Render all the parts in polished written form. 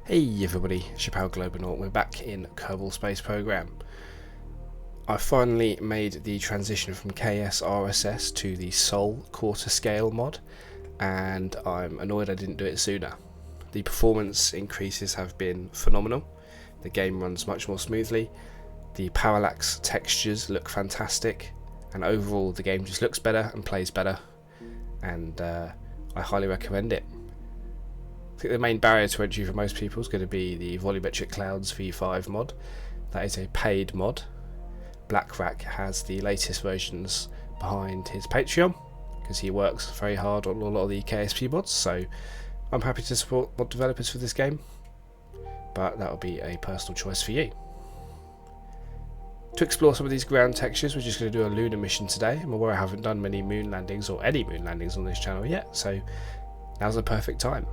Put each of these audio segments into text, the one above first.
Hey everybody, Kerbal Global. We're back in Kerbal Space Program. I finally made the transition from KSRSS to the Sol quarter scale mod, and I'm annoyed I didn't do it sooner. The performance increases have been phenomenal. The game runs much more smoothly. The parallax textures look fantastic, and overall the game just looks better and plays better, and I highly recommend it. I think the main barrier to entry for most people is going to be the Volumetric Clouds V5 mod. That is a paid mod. BlackRack has the latest versions behind his Patreon because he works very hard on a lot of the KSP mods, so I'm happy to support mod developers for this game, but that will be a personal choice for you. To explore some of these ground textures, we're just going to do a lunar mission today. I'm aware I haven't done many moon landings or any moon landings on this channel yet, so now's the perfect time.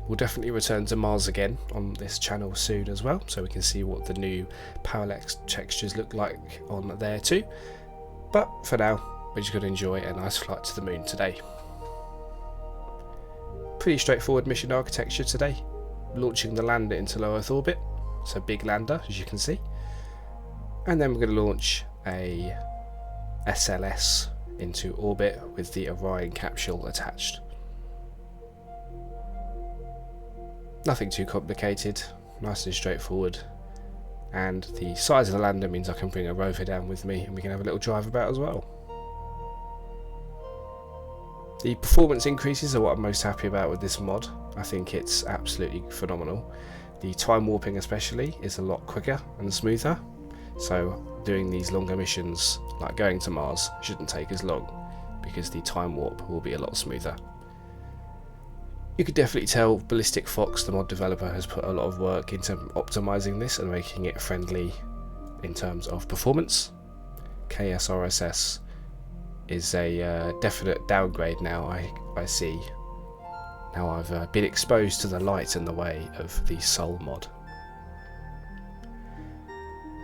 We'll definitely return to Mars again on this channel soon as well, so we can see what the new parallax textures look like on there too. But for now, we're just going to enjoy a nice flight to the moon today. Pretty straightforward mission architecture today. Launching the lander into low Earth orbit, so big lander as you can see. And then we're going to launch a SLS into orbit with the Orion capsule attached. Nothing too complicated, nice and straightforward, and the size of the lander means I can bring a rover down with me and we can have a little drive about as well. The performance increases are what I'm most happy about with this mod. I think it's absolutely phenomenal. The time warping especially is a lot quicker and smoother, so doing these longer missions like going to Mars shouldn't take as long because the time warp will be a lot smoother. You could definitely tell Ballistic Fox, the mod developer, has put a lot of work into optimizing this and making it friendly in terms of performance. KSRSS is a definite downgrade now, I see. Now I've been exposed to the light and the way of the Sol mod.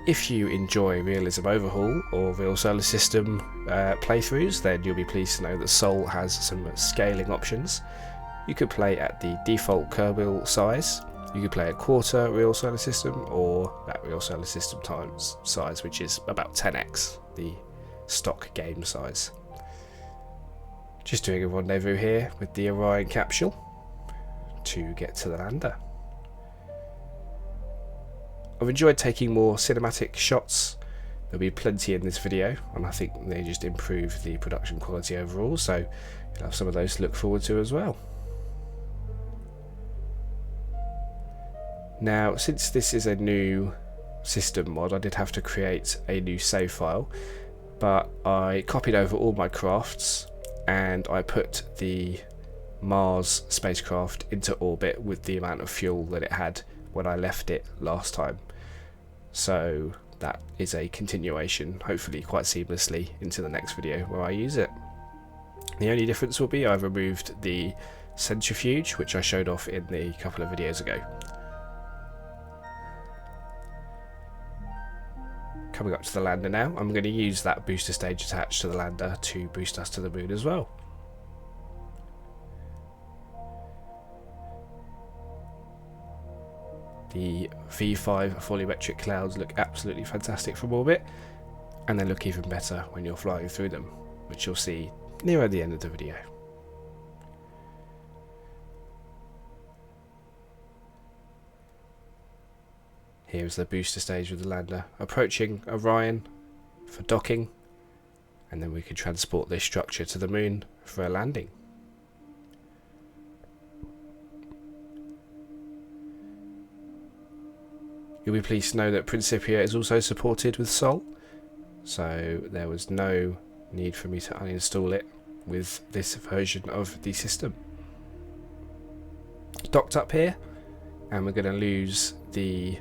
If you enjoy Realism Overhaul or Real Solar System playthroughs, then you'll be pleased to know that Sol has some scaling options. You could play at the default Kerbal size, you could play a quarter Real Solar System, or that Real Solar System times size, which is about 10x the stock game size. Just doing a rendezvous here with the Orion capsule to get to the lander. I've enjoyed taking more cinematic shots. There'll be plenty in this video, and I think they just improve the production quality overall, so you'll have some of those to look forward to as well. Now, since this is a new system mod, I did have to create a new save file, but I copied over all my crafts and I put the Mars spacecraft into orbit with the amount of fuel that it had when I left it last time. So that is a continuation, hopefully quite seamlessly, into the next video where I use it. The only difference will be I've removed the centrifuge, which I showed off in the couple of videos ago. Coming up to the lander now, I'm going to use that booster stage attached to the lander to boost us to the moon as well. The V5 volumetric clouds look absolutely fantastic from orbit, and they look even better when you're flying through them, which you'll see nearer the end of the video. Here's the booster stage with the lander approaching Orion for docking, and then we can transport this structure to the moon for a landing. You'll be pleased to know that Principia is also supported with Sol, so there was no need for me to uninstall it with this version of the system. Docked up here, and we're going to lose the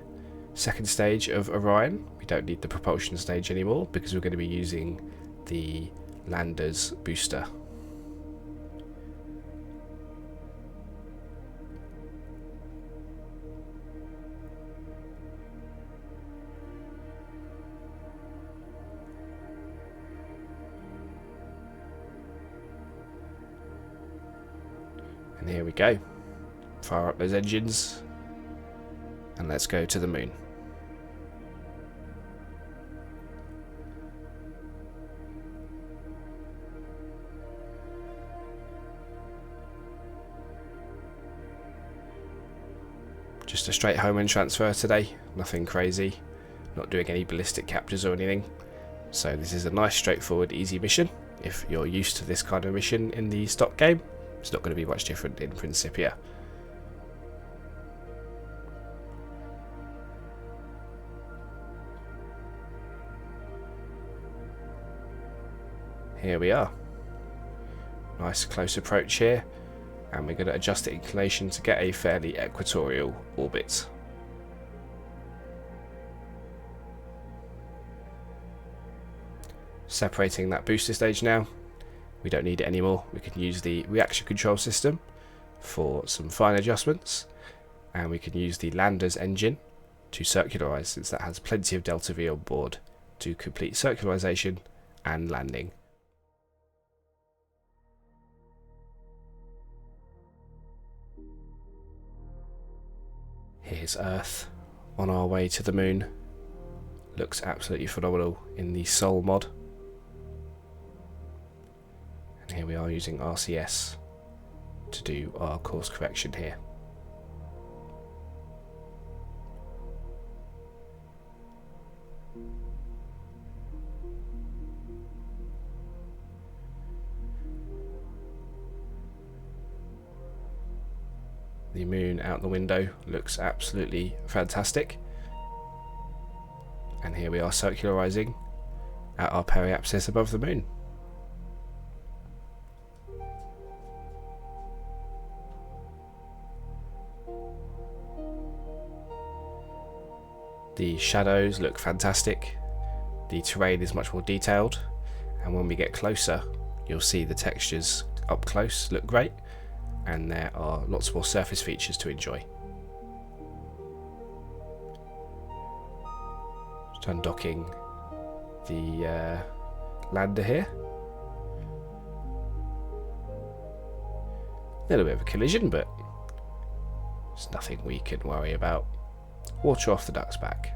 second stage of Orion. We don't need the propulsion stage anymore because we're going to be using the lander's booster. And here we go. Fire up those engines and let's go to the moon. Just a straight home and transfer today, nothing crazy, not doing any ballistic captures or anything. So this is a nice straightforward easy mission. If you're used to this kind of mission in the stock game, it's not going to be much different in Principia. Here we are. Nice close approach here, and we're going to adjust the inclination to get a fairly equatorial orbit. Separating that booster stage now. We don't need it anymore. We can use the reaction control system for some fine adjustments, and we can use the lander's engine to circularize, since that has plenty of delta V on board to complete circularization and landing. Here's Earth on our way to the moon. Looks absolutely phenomenal in the Sol mod. And here we are using RCS to do our course correction here. The moon out the window looks absolutely fantastic. And here we are circularizing at our periapsis above the moon. The shadows look fantastic. The terrain is much more detailed, and when we get closer you'll see the textures up close look great, and there are lots more surface features to enjoy. Just undocking the lander here. A little bit of a collision, but it's nothing we can worry about. Water off the duck's back.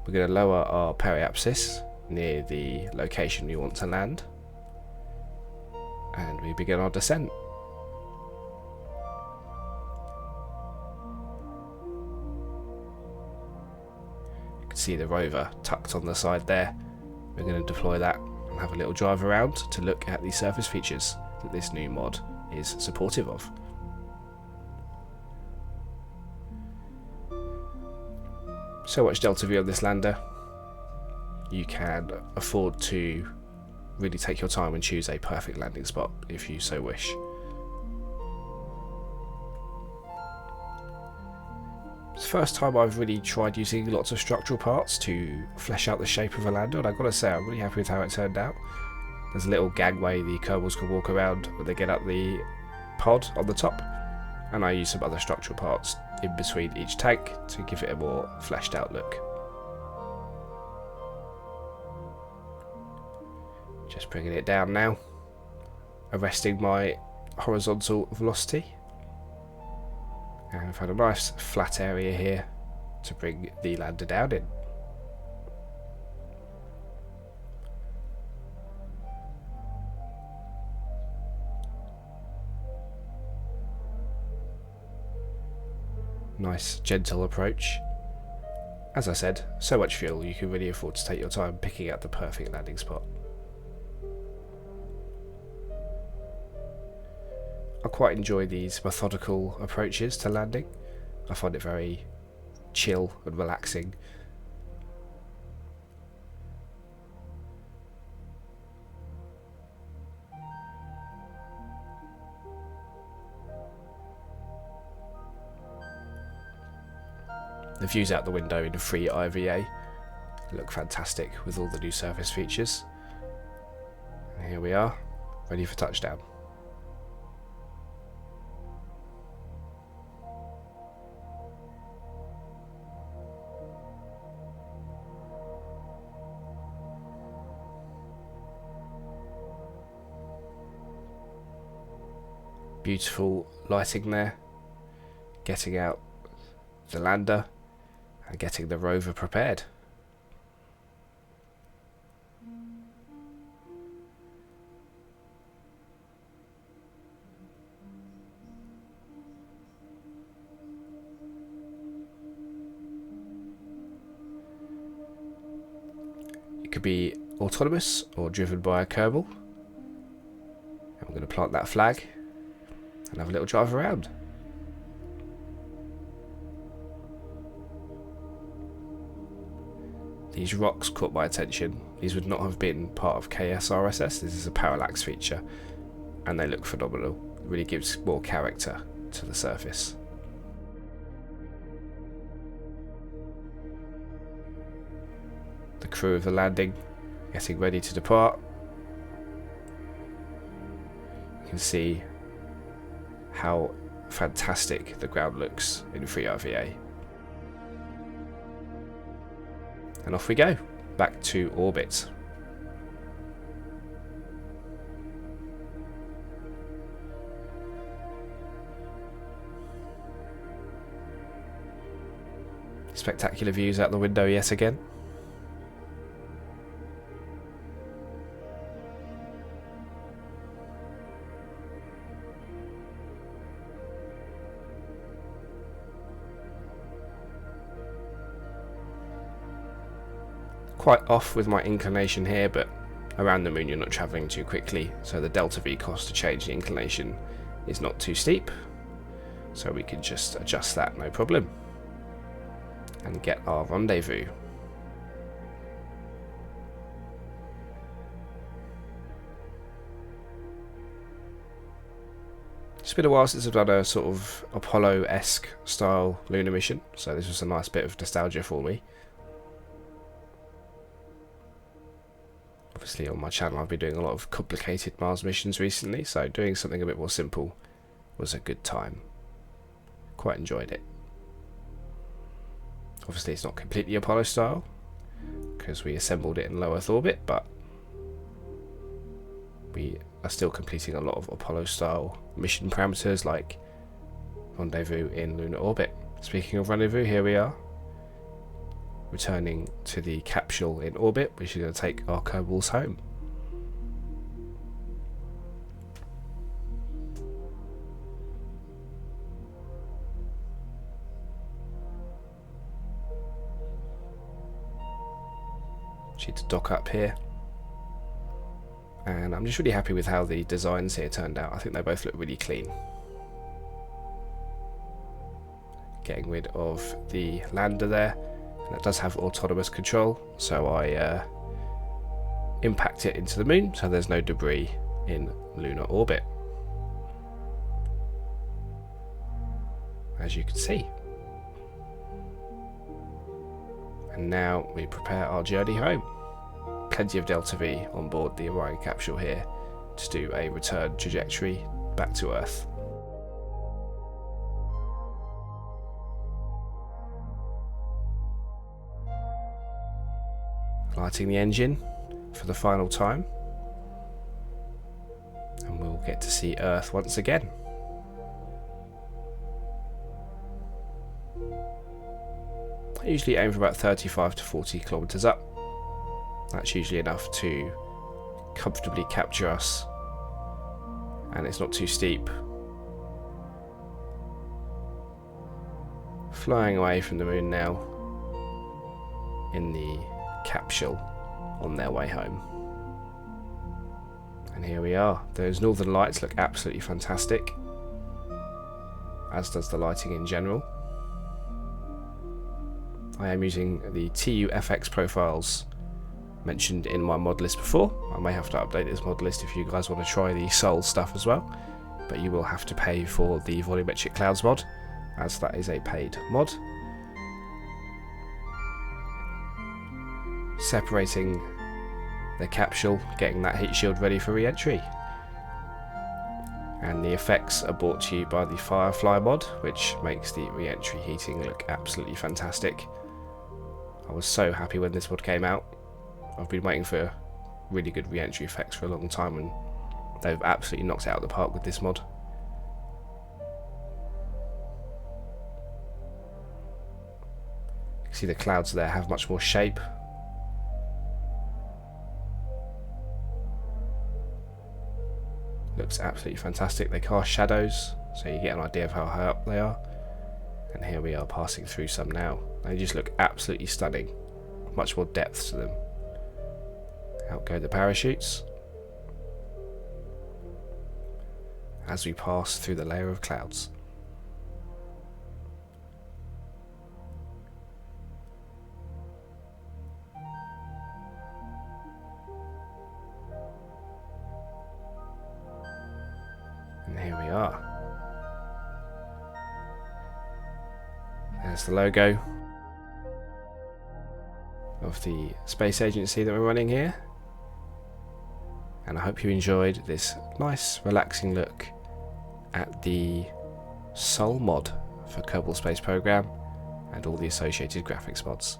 We're going to lower our periapsis near the location we want to land, and we begin our descent. You can see the rover tucked on the side there. We're going to deploy that and have a little drive around to look at the surface features that this new mod is supportive of. So much delta V on this lander, you can afford to really take your time and choose a perfect landing spot if you so wish. It's the first time I've really tried using lots of structural parts to flesh out the shape of a lander, and I've got to say I'm really happy with how it turned out. There's a little gangway the Kerbals can walk around when they get up the pod on the top, and I use some other structural parts in between each tank to give it a more fleshed out look. Just bringing it down now, arresting my horizontal velocity, and we've had a nice flat area here to bring the lander down in. Nice gentle approach. As I said, so much fuel you can really afford to take your time picking out the perfect landing spot. I quite enjoy these methodical approaches to landing. I find it very chill and relaxing. The views out the window in free IVA look fantastic with all the new surface features. And here we are, ready for touchdown. Beautiful lighting there, getting out the lander and getting the rover prepared. It could be autonomous or driven by a Kerbal. I'm going to plant that flag and have a little drive around. These rocks caught my attention. These would not have been part of KSRSS. This is a parallax feature and they look phenomenal. It really gives more character to the surface. The crew of the landing getting ready to depart. You can see how fantastic the ground looks in FreeRVA. And off we go, back to orbit. Spectacular views out the window yet again. Quite off with my inclination here, but around the moon you're not travelling too quickly, so the delta V cost to change the inclination is not too steep, so we can just adjust that no problem and get our rendezvous. It's been a while since I've done a sort of Apollo-esque style lunar mission, so this was a nice bit of nostalgia for me. Obviously on my channel I've been doing a lot of complicated Mars missions recently, so doing something a bit more simple was a good time. Quite enjoyed it. Obviously it's not completely Apollo style because we assembled it in low Earth orbit, but we are still completing a lot of Apollo style mission parameters like rendezvous in lunar orbit. Speaking of rendezvous, here we are, returning to the capsule in orbit, which is going to take our Kerbals home. Need to dock up here, and I'm just really happy with how the designs here turned out. I think they both look really clean. Getting rid of the lander there. And it does have autonomous control, so I impact it into the moon so there's no debris in lunar orbit, as you can see. And now we prepare our journey home. Plenty of delta V on board the Orion capsule here to do a return trajectory back to Earth. Lighting the engine for the final time, and we'll get to see Earth once again. I usually aim for about 35 to 40 kilometers up. That's usually enough to comfortably capture us, and it's not too steep. Flying away from the moon now in the capsule on their way home. And here we are. Those northern lights look absolutely fantastic, as does the lighting in general. I am using the TU-FX profiles mentioned in my mod list before. I may have to update this mod list if you guys want to try the Sol stuff as well, but you will have to pay for the volumetric clouds mod, as that is a paid mod. Separating the capsule, getting that heat shield ready for re-entry. And the effects are brought to you by the Firefly mod, which makes the re-entry heating look absolutely fantastic. I was so happy when this mod came out. I've been waiting for really good re-entry effects for a long time, and they've absolutely knocked it out of the park with this mod. See the clouds there have much more shape. Looks absolutely fantastic. They cast shadows, so you get an idea of how high up they are. And here we are passing through some now. They just look absolutely stunning. Much more depth to them. Out go the parachutes as we pass through the layer of clouds. And here we are. There's the logo of the space agency that we're running here. And I hope you enjoyed this nice, relaxing look at the Sol mod for Kerbal Space Program and all the associated graphics mods.